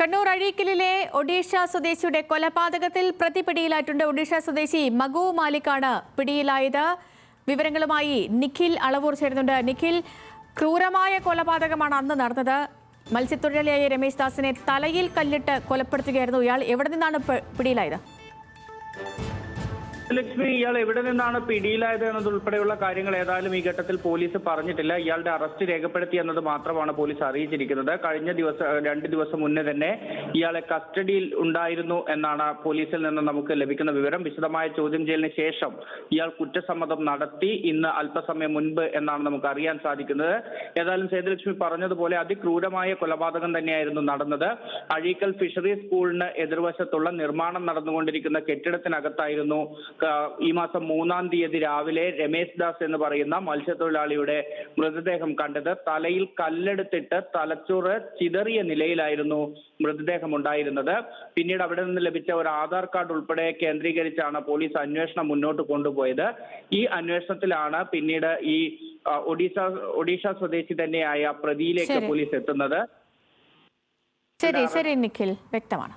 കണ്ണൂർ അഴീക്കലിലെ ഒഡീഷ സ്വദേശിയുടെ കൊലപാതകത്തിൽ പ്രതി പിടിയിലായിട്ടുണ്ട്. ഒഡീഷ സ്വദേശി മഗു മാലിക്കാണ് പിടിയിലായത്. വിവരങ്ങളുമായി നിഖിൽ അളവൂർ ചേരുന്നുണ്ട്. നിഖിൽ, ക്രൂരമായ കൊലപാതകമാണ് അന്ന് നടന്നത്. മത്സ്യത്തൊഴിലാളിയായ രമേശ് ദാസിനെ തലയിൽ കല്ലിട്ട് കൊലപ്പെടുത്തുകയായിരുന്നു. ഇയാൾ എവിടെ നിന്നാണ് പിടിയിലായത്? ലക്ഷ്മി, ഇയാൾ എവിടെ നിന്നാണ് പിടിയിലായത് എന്നതുൾപ്പെടെയുള്ള കാര്യങ്ങൾ ഏതായാലും ഈ ഘട്ടത്തിൽ പോലീസ് പറഞ്ഞിട്ടില്ല. ഇയാളുടെ അറസ്റ്റ് രേഖപ്പെടുത്തി എന്നത് മാത്രമാണ് പോലീസ് അറിയിച്ചിരിക്കുന്നത്. കഴിഞ്ഞ ദിവസം 2 ദിവസം മുന്നേ തന്നെ ഇയാളെ കസ്റ്റഡിയിൽ ഉണ്ടായിരുന്നു എന്നാണ് പോലീസിൽ നിന്ന് നമുക്ക് ലഭിക്കുന്ന വിവരം. വിശദമായ ചോദ്യം ചെയ്യലിന് ശേഷം ഇയാൾ കുറ്റസമ്മതം നടത്തി ഇന്ന് അല്പസമയം മുൻപ് എന്നാണ് നമുക്ക് അറിയാൻ സാധിക്കുന്നത്. ഏതായാലും സേതുലക്ഷ്മി പറഞ്ഞതുപോലെ അതിക്രൂരമായ കൊലപാതകം തന്നെയായിരുന്നു നടന്നത്. അഴീക്കൽ ഫിഷറീസ് സ്കൂളിന് എതിർവശത്തുള്ള നിർമ്മാണം നടന്നുകൊണ്ടിരിക്കുന്ന കെട്ടിടത്തിനകത്തായിരുന്നു ഈ മാസം 3-ാം തീയതി രാവിലെ രമേശ് ദാസ് എന്ന് പറയുന്ന മത്സ്യത്തൊഴിലാളിയുടെ മൃതദേഹം കണ്ടത്. തലയിൽ കല്ലെടുത്തിട്ട് തലച്ചോറ് ചിതറിയ നിലയിലായിരുന്നു മൃതദേഹം ഉണ്ടായിരുന്നത്. പിന്നീട് അവിടെ നിന്ന് ലഭിച്ച ഒരു ആധാർ കാർഡ് ഉൾപ്പെടെ കേന്ദ്രീകരിച്ചാണ് പോലീസ് അന്വേഷണം മുന്നോട്ട് കൊണ്ടുപോയത്. ഈ അന്വേഷണത്തിലാണ് പിന്നീട് ഈ ഒഡീഷ സ്വദേശി തന്നെയായ പ്രതിയിലേക്ക് പോലീസ് എത്തുന്നത്. ശരി നിഖിൽ, വ്യക്തമാണ്.